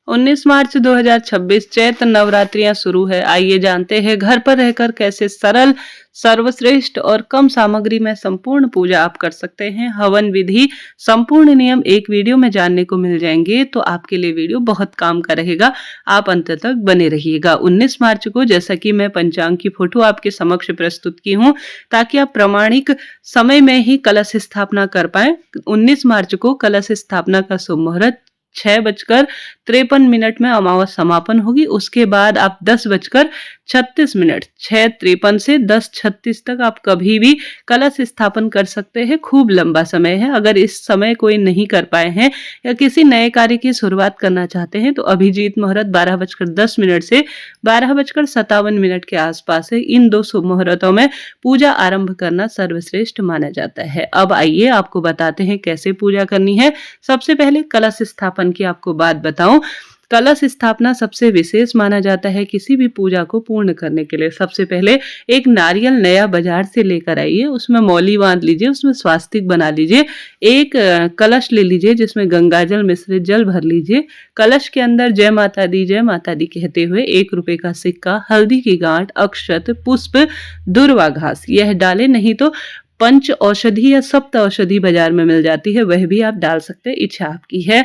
19 मार्च 2026 चैत्र नवरात्रियां शुरू है। आइए जानते हैं घर पर रहकर कैसे सरल, सर्वश्रेष्ठ और कम सामग्री में संपूर्ण पूजा आप कर सकते हैं। हवन विधि, संपूर्ण नियम एक वीडियो में जानने को मिल जाएंगे, तो आपके लिए वीडियो बहुत काम का रहेगा। आप अंत तक बने रहिएगा। 19 मार्च को जैसा कि मैं पंचांग की फोटो आपके समक्ष प्रस्तुत की हूँ, ताकि आप प्रामाणिक समय में ही कलश स्थापना कर पाए। 19 मार्च को कलश स्थापना का शुभ मुहूर्त 6:53 में अमावस समापन होगी। उसके बाद आप 10:36 6:53 से 10:36 तक आप कभी भी कलश स्थापन कर सकते हैं। खूब लंबा समय है। अगर इस समय कोई नहीं कर पाए हैं या किसी नए कार्य की शुरुआत करना चाहते हैं, तो अभिजीत मुहूर्त 12:10 से 12:57 के आसपास है। इन दो शुभ मुहूर्तों में पूजा आरंभ करना सर्वश्रेष्ठ माना जाता है। अब आइए आपको बताते हैं कैसे पूजा करनी है। सबसे पहले कलश स्थापन की आपको बात बताऊं। कलश स्थापना सबसे विशेष माना जाता है किसी भी पूजा को पूर्ण करने के लिए। सबसे पहले एक नारियल नया बाजार से लेकर आइए, उसमें मौली बांध लीजिए, उसमें स्वास्तिक बना लीजिए। एक कलश ले लीजिए जिसमें गंगा जल मिश्रित जल भर लीजिए। कलश के अंदर जय माता दी कहते हुए 1 रुपए का सिक्का, हल्दी की गांठ, अक्षत, पुष्प, दुर्वा घास यह डाले। नहीं तो पंच औषधि या सप्त औषधि बाजार में मिल जाती है, वह भी आप डाल सकते हैं, इच्छा आपकी है।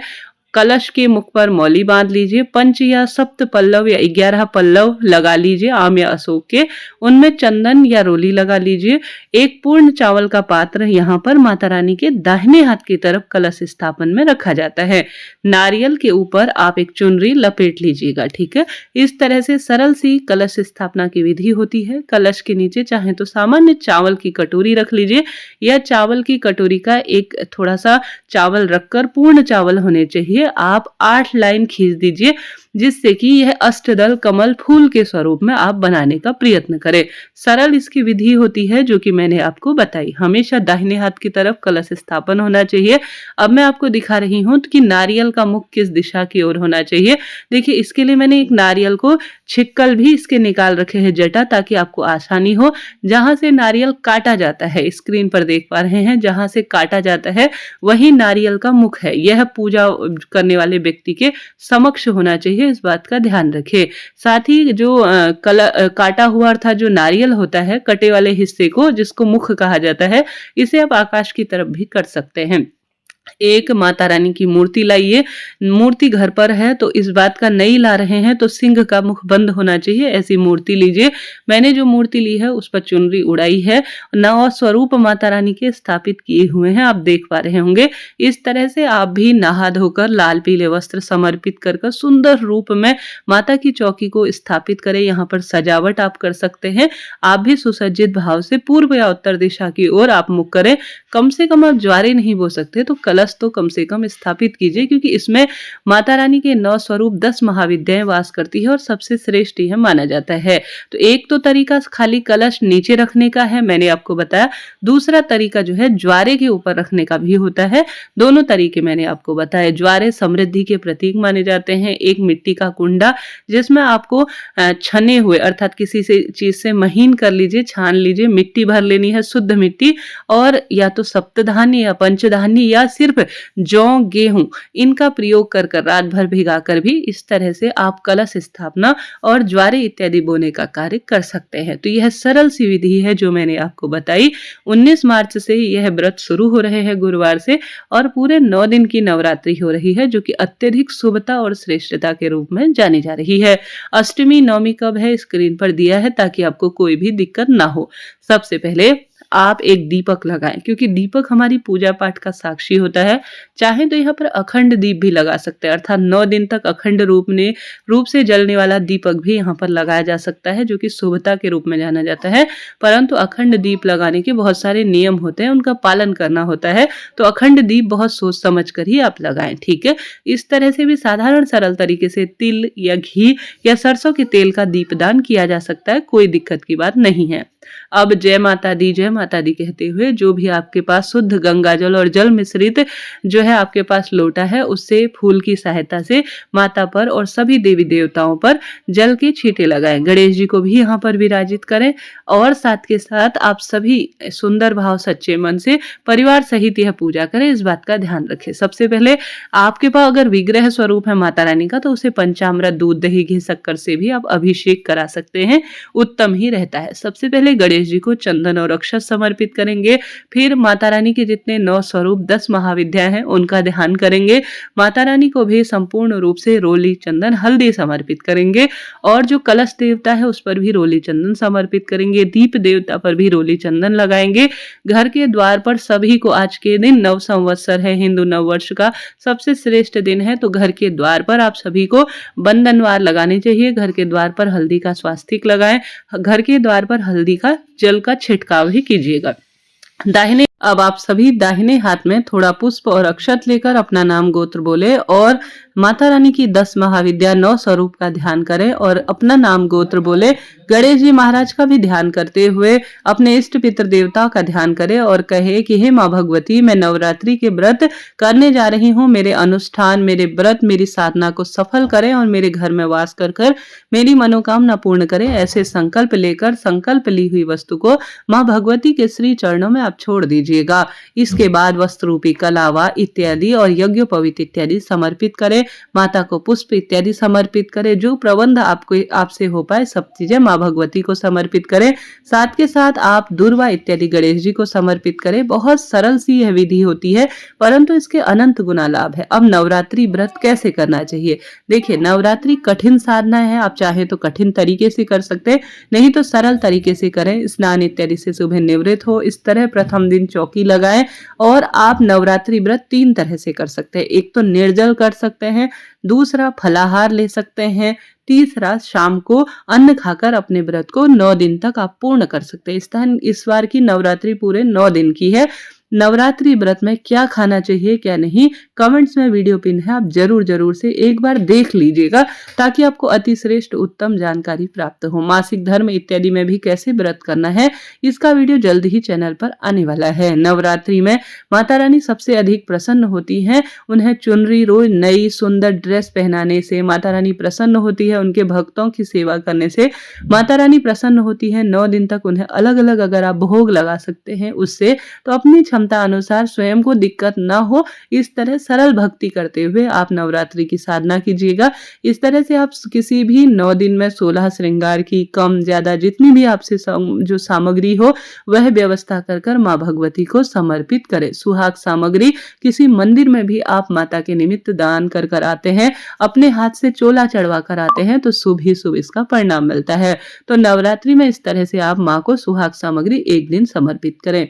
कलश के मुख पर मौली बांध लीजिए। पंच या सप्त पल्लव या 11 पल्लव लगा लीजिए आम या अशोक के। उनमें चंदन या रोली लगा लीजिए। एक पूर्ण चावल का पात्र यहाँ पर माता रानी के दाहिने हाथ की तरफ कलश स्थापन में रखा जाता है। नारियल के ऊपर आप एक चुनरी लपेट लीजिएगा, ठीक है। इस तरह से सरल सी कलश स्थापना की विधि होती है। कलश के नीचे चाहे तो सामान्य चावल की कटोरी रख लीजिए, या चावल की कटोरी का एक थोड़ा सा चावल रखकर, पूर्ण चावल होने चाहिए, आप 8 लाइन खींच दीजिए, जिससे कि यह अष्टदल कमल फूल के स्वरूप में आप बनाने का प्रयत्न करें। सरल इसकी विधि होती है जो कि मैंने आपको बताई। हमेशा दाहिने हाथ की तरफ कलश स्थापन होना चाहिए। अब मैं आपको दिखा रही हूं कि नारियल का मुख किस दिशा की ओर होना चाहिए। देखिए, इसके लिए मैंने एक नारियल को छिक्कल भी इसके निकाल रखे हैं जटा, ताकि आपको आसानी हो। जहां से नारियल काटा जाता है, स्क्रीन पर देख पा रहे हैं, जहां से काटा जाता है वही नारियल का मुख है। यह पूजा करने वाले व्यक्ति के समक्ष होना चाहिए, इस बात का ध्यान रखें। साथ ही जो काटा हुआ अर्थात जो नारियल होता है, कटे वाले हिस्से को, जिसको मुख कहा जाता है, इसे आप आकाश की तरफ भी कर सकते हैं। एक माता रानी की मूर्ति लाइए। मूर्ति घर पर है तो इस बात का नहीं ला रहे हैं तो सिंह का मुख बंद होना चाहिए, ऐसी मूर्ति लीजिए। मैंने जो मूर्ति ली है उस पर चुनरी उड़ाई है। नौ स्वरूप माता रानी के स्थापित किए हुए हैं, आप देख पा रहे होंगे। इस तरह से आप भी नहा धोकर लाल पीले वस्त्र समर्पित कर सुंदर रूप में माता की चौकी को स्थापित करें। यहाँ पर सजावट आप कर सकते हैं। आप भी सुसज्जित भाव से पूर्व या उत्तर दिशा की ओर आप मुख करें। कम से कम आप ज्वारे नहीं बो सकते तो कलश तो कम से कम स्थापित कीजिए, क्योंकि इसमें माता रानी के 9 स्वरूप 10 महाविद्याएं वास करती है और सबसे श्रेष्ठ यह माना जाता है। तो एक तो तरीका खाली कलश नीचे रखने का है, मैंने आपको बताया। दूसरा तरीका जो है ज्वारे के ऊपर रखने का भी होता है। दोनों तरीके मैंने आपको बताए। ज्वारे समृद्धि के प्रतीक माने जाते हैं। एक मिट्टी का कुंडा जिसमें आपको छने हुए अर्थात किसी से चीज से महीन कर लीजिए, छान लीजिए, मिट्टी भर लेनी है, शुद्ध मिट्टी, और या तो सप्तधान्य या पंचधान्य या सिर्फ जौ गेहूं, इनका प्रयोग कर रात भर भिगाकर भी इस तरह से आप कलश स्थापना और ज्वारे इत्यादि बोने का कार्य कर सकते हैं। तो यह सरल सी विधि है जो मैंने आपको बताई। 19 मार्च से यह व्रत शुरू हो रहे हैं गुरुवार से, और पूरे 9 दिन की नवरात्रि हो रही है, जो कि अत्यधिक शुभता और श्रेष्ठता के रूप में जानी जा रही है। अष्टमी नवमी कब है स्क्रीन पर दिया है, ताकि आपको कोई भी दिक्कत ना हो। सबसे पहले आप एक दीपक लगाएं, क्योंकि दीपक हमारी पूजा पाठ का साक्षी होता है। चाहे तो यहाँ पर अखंड दीप भी लगा सकते हैं, अर्थात 9 दिन तक अखंड रूप से जलने वाला दीपक भी यहाँ पर लगाया जा सकता है, जो कि शुभता के रूप में जाना जाता है। परंतु अखंड दीप लगाने के बहुत सारे नियम होते हैं, उनका पालन करना होता है। तो अखंड दीप बहुत सोच समझ कर ही आप लगाएं, ठीक है। इस तरह से भी साधारण सरल तरीके से तिल या घी या सरसों के तेल का दीपदान किया जा सकता है, कोई दिक्कत की बात नहीं है। अब जय माता माता दी कहते हुए जो भी आपके पास शुद्ध गंगा जल और जल मिश्रित जो है आपके पास लोटा है, उससे फूल की सहायता से माता पर और सभी देवी देवताओं पर जल के छींटे लगाएं। गणेश जी को भी यहाँ पर विराजित करें और साथ के साथ आप सभी सुंदर भाव सच्चे मन से परिवार सहित यह पूजा करें, इस बात का ध्यान रखें। सबसे पहले आपके पास अगर विग्रह स्वरूप है माता रानी का, तो उसे पंचामृत, दूध, दही, घी, शक्कर से भी आप अभिषेक करा सकते हैं, उत्तम ही रहता है। सबसे पहले गणेश जी को चंदन और अक्षत समर्पित करेंगे, फिर माता रानी के जितने 9 स्वरूप 10 महाविद्या हैं उनका ध्यान करेंगे। माता रानी को भी संपूर्ण रूप से रोली, चंदन, हल्दी समर्पित करेंगे और जो कलश देवता है उस पर भी रोली चंदन समर्पित करेंगे। दीप देवता पर भी रोली चंदन लगाएंगे। घर के द्वार पर सभी को आज के दिन नव संवत्सर है, हिंदू नव वर्ष का सबसे श्रेष्ठ दिन है, तो घर के द्वार पर आप सभी को बंधनवार लगाने चाहिए। घर के द्वार पर हल्दी का स्वास्तिक लगाएं। घर के द्वार पर हल्दी का जल का छिड़काव ही कीजिएगा। अब आप सभी दाहिने हाथ में थोड़ा पुष्प और अक्षत लेकर अपना नाम गोत्र बोले और माता रानी की 10 महाविद्या 9 स्वरूप का ध्यान करें और अपना नाम गोत्र बोले। गणेश जी महाराज का भी ध्यान करते हुए अपने इष्ट पितृ देवताओं का ध्यान करें और कहे कि हे माँ भगवती, मैं नवरात्रि के व्रत करने जा रही हूँ। मेरे अनुष्ठान, मेरे व्रत, मेरी साधना को सफल करें और मेरे घर में वास कर कर मेरी मनोकामना पूर्ण करें। ऐसे संकल्प लेकर संकल्प ली हुई वस्तु को माँ भगवती के श्री चरणों में आप छोड़ दीजिएगा। इसके बाद वस्त्र रूपी कलावा इत्यादि और यज्ञोपवीत इत्यादि समर्पित करें। माता को पुष्प इत्यादि समर्पित करें। जो प्रबंध आपसे हो पाए सब चीजें माँ भगवती को समर्पित करें। साथ के साथ आप दुर्वा इत्यादि गणेश जी को समर्पित करें। बहुत सरल सी यह विधि होती है, परंतु इसके अनंत गुना लाभ है। अब नवरात्रि व्रत कैसे करना चाहिए? देखिए, नवरात्रि कठिन साधना है। आप चाहे तो कठिन तरीके से कर सकते हैं, नहीं तो सरल तरीके से करें। स्नान इत्यादि से सुबह निवृत्त हो, इस तरह प्रथम दिन चौकी लगाएं। और आप नवरात्रि व्रत 3 तरह से कर सकते हैं। एक तो निर्जल कर सकते हैं, दूसरा फलाहार ले सकते हैं, तीसरा शाम को अन्न खाकर अपने व्रत को 9 दिन तक आप पूर्ण कर सकते हैं। इस बार की नवरात्रि पूरे 9 दिन की है। नवरात्रि व्रत में क्या खाना चाहिए क्या नहीं, कमेंट्स में वीडियो पिन है, आप जरूर से एक बार देख लीजिएगा ताकि आपको अति श्रेष्ठ उत्तम जानकारी प्राप्त हो। मासिक धर्म इत्यादि में भी कैसे व्रत करना है, इसका वीडियो जल्द ही चैनल पर आने वाला है। नवरात्रि में माता रानी सबसे अधिक प्रसन्न होती हैं। उन्हें चुनरी, रोज नई सुंदर ड्रेस पहनाने से माता रानी प्रसन्न होती है। उनके भक्तों की सेवा करने से माता रानी प्रसन्न होती है। 9 दिन तक उन्हें अलग अलग अगर आप भोग लगा सकते हैं उससे, तो अपनी क्षमता अनुसार स्वयं को दिक्कत ना हो, इस तरह सरल भक्ति करते हुए आप नवरात्रि की साधना कीजिएगा। इस तरह से आप किसी भी 9 दिन में 16 श्रृंगार की कम ज्यादा जितनी भी आपसे जो सामग्री हो वह व्यवस्था कर माँ भगवती को समर्पित करें। सुहाग सामग्री किसी मंदिर में भी आप माता के निमित्त दान कर आते हैं, अपने हाथ से चोला चढ़वा कर आते हैं, तो शुभ ही शुभ इसका परिणाम मिलता है। तो नवरात्रि में इस तरह से आप माँ को सुहाग सामग्री एक दिन समर्पित करें।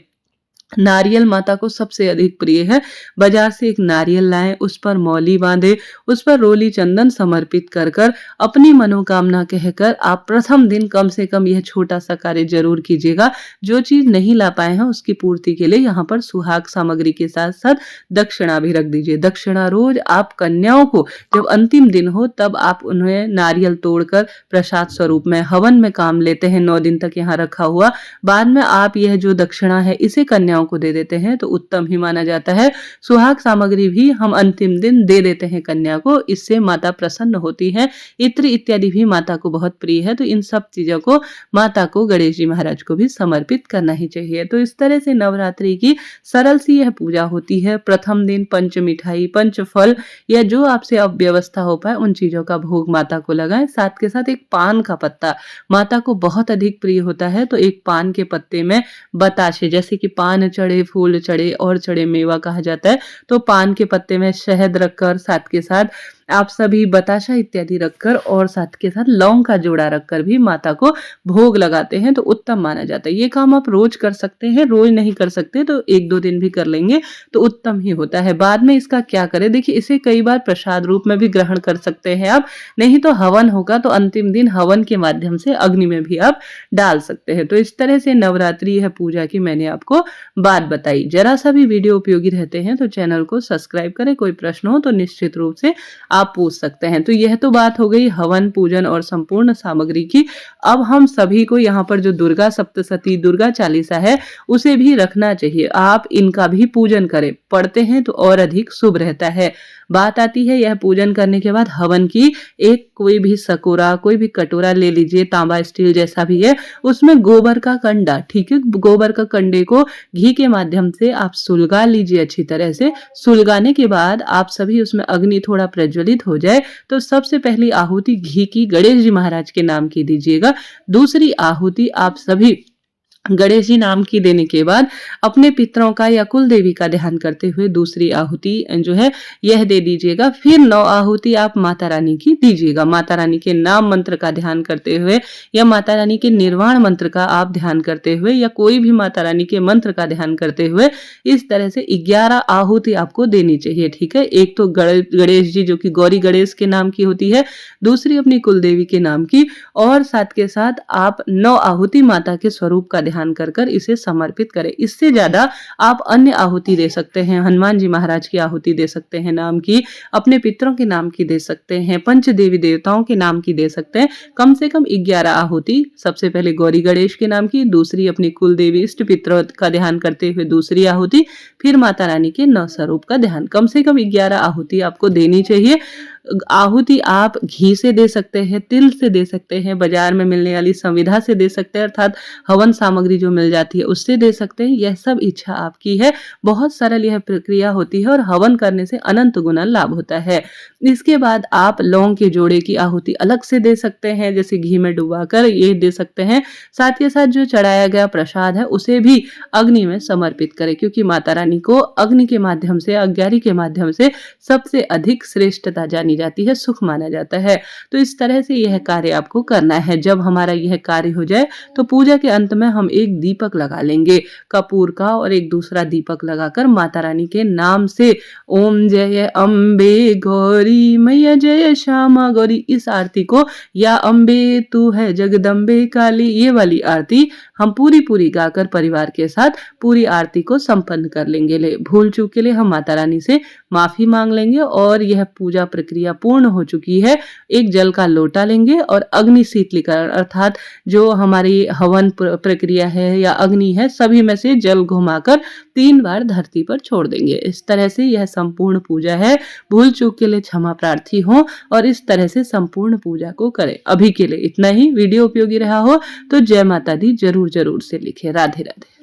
नारियल माता को सबसे अधिक प्रिय है। बाजार से एक नारियल लाएं, उस पर मौली बांधे, उस पर रोली चंदन समर्पित कर अपनी मनोकामना कहकर आप प्रथम दिन कम से कम यह छोटा सा कार्य जरूर कीजिएगा। जो चीज नहीं ला पाए हैं उसकी पूर्ति के लिए यहाँ पर सुहाग सामग्री के साथ साथ दक्षिणा भी रख दीजिए। दक्षिणा रोज आप कन्याओं को जब अंतिम दिन हो तब आप उन्हें नारियल तोड़कर प्रसाद स्वरूप में हवन में काम लेते हैं। 9 दिन तक यहाँ रखा हुआ, बाद में आप यह जो दक्षिणा है इसे कन्याओं को दे देते हैं तो उत्तम ही माना जाता है। सुहाग सामग्री भी हम अंतिम दिन दे देते हैं कन्या को, इससे माता प्रसन्न होती है। इत्र इत्यादि भी माता को बहुत प्रिय है, तो इन सब चीजों को माता को, गणेश जी महाराज को भी समर्पित करना ही चाहिए। तो इस तरह से नवरात्रि की सरल सी यह पूजा होती है। प्रथम दिन पंच मिठाई, पंच फल या जो आपसे अब व्यवस्था हो पाए उन चीजों का भोग माता को लगाएं। साथ के साथ एक पान का पत्ता माता को बहुत अधिक प्रिय होता है, तो एक पान के पत्ते में बताशे, जैसे कि पान चढ़े, फूल चढ़े और चढ़े मेवा कहा जाता है, तो पान के पत्ते में शहद रखकर, साथ के साथ आप सभी बताशा इत्यादि रखकर और साथ के साथ लौंग का जोड़ा रखकर भी माता को भोग लगाते हैं, तो उत्तम माना जाता है। ये काम आप रोज कर सकते हैं, रोज नहीं कर सकते तो 1-2 दिन भी कर लेंगे तो उत्तम ही होता है। बाद में इसका क्या करें, देखिए इसे कई बार प्रसाद रूप में भी ग्रहण कर सकते हैं आप, नहीं तो हवन होगा तो अंतिम दिन हवन के माध्यम से अग्नि में भी आप डाल सकते हैं। तो इस तरह से नवरात्रि है पूजा की मैंने आपको बात बताई। जरा सा भी वीडियो उपयोगी रहते हैं तो चैनल को सब्सक्राइब करें। कोई प्रश्न हो तो निश्चित रूप से आप पूछ सकते हैं। तो यह तो बात हो गई हवन, पूजन और संपूर्ण सामग्री की। अब हम सभी को यहाँ पर जो दुर्गा सप्तशती, दुर्गा चालीसा है, उसे भी रखना चाहिए। आप इनका भी पूजन करें, पढ़ते हैं तो और अधिक शुभ रहता है। बात आती है यह पूजन करने के बाद हवन की। एक कोई भी सकोरा, कोई भी कटोरा ले लीजिए, तांबा, स्टील जैसा भी है, उसमें गोबर का कंडा, ठीक है, गोबर का कंडे को घी के माध्यम से आप सुलगा लीजिए अच्छी तरह से। सुलगाने के बाद आप सभी उसमें अग्नि थोड़ा प्रज्वलित हो जाए तो सबसे पहली आहुति घी की गणेश जी महाराज के नाम की दीजिएगा। दूसरी आहुति आप सभी गणेश जी नाम की देने के बाद अपने पितरों का या कुल देवी का ध्यान करते हुए दूसरी आहुति जो है यह दे दीजिएगा। फिर 9 आहुति आप माता रानी की दीजिएगा। माता रानी के नाम मंत्र का ध्यान करते हुए या माता रानी के निर्वाण मंत्र का आप ध्यान करते हुए या कोई भी माता रानी के मंत्र का ध्यान करते हुए इस तरह से 11 आहुति आपको देनी चाहिए, ठीक है। एक तो गणेश जी जो कि गौरी गणेश के नाम की होती है, दूसरी अपनी कुल देवी के नाम की, और साथ के साथ आप 9 आहुति माता के स्वरूप का ध्यान कर इसे समर्पित करें। इससे ज्यादा आप अन्य आहुति दे सकते हैं, हनुमान जी महाराज की आहुति दे सकते हैं नाम की, अपने पितरों के नाम की दे सकते हैं, पंच देवी देवताओं के नाम की दे सकते हैं। कम से कम 11 आहुति, सबसे पहले गौरी गणेश के नाम की, दूसरी अपनी कुल देवी इष्ट पितरों का ध्यान करते हुए दूसरी आहुति, फिर माता रानी के 9 स्वरूप का ध्यान। कम से कम 11 आहुति आपको देनी चाहिए। आहुति आप घी से दे सकते हैं, तिल से दे सकते हैं, बाजार में मिलने वाली संविधा से दे सकते हैं, अर्थात हवन सामग्री जो मिल जाती है उससे दे सकते हैं। यह सब इच्छा आपकी है। बहुत सरल यह प्रक्रिया होती है और हवन करने से अनंत गुना लाभ होता है। इसके बाद आप लौंग के जोड़े की आहुति अलग से दे सकते हैं, जैसे घी में डुबाकर ये दे सकते हैं। साथ के साथ जो चढ़ाया गया प्रसाद है उसे भी अग्नि में समर्पित करें, क्योंकि माता रानी को अग्नि के माध्यम से, अग्नि के माध्यम से सबसे अधिक श्रेष्ठता जानी जाती है, सुख माना जाता है। तो इस तरह से यह कार्य आपको करना है। जब हमारा यह कार्य हो जाए तो पूजा के अंत में हम एक दीपक लगा लेंगे कपूर का, और एक दूसरा दीपक लगाकर माता रानी के नाम से ओम जय अम्बे गौरी मैया जय श्यामा गौरी, इस आरती को, या अम्बे तू है जगदम्बे काली, ये वाली आरती हम पूरी गाकर परिवार के साथ पूरी आरती को संपन्न कर लेंगे। भूल चूक के लिए हम माता रानी से माफी मांग लेंगे और यह पूजा प्रक्रिया पूर्ण हो चुकी है। एक जल का लोटा लेंगे और अग्नि शीतलीकरण, अर्थात जो हमारी हवन प्रक्रिया है या अग्नि है, सभी में से जल घुमाकर 3 बार धरती पर छोड़ देंगे। इस तरह से यह संपूर्ण पूजा है। भूल चूक के लिए क्षमा प्रार्थी हो और इस तरह से संपूर्ण पूजा को करें। अभी के लिए इतना ही। वीडियो उपयोगी रहा हो तो जय माता दी जरूर से लिखें। राधे राधे।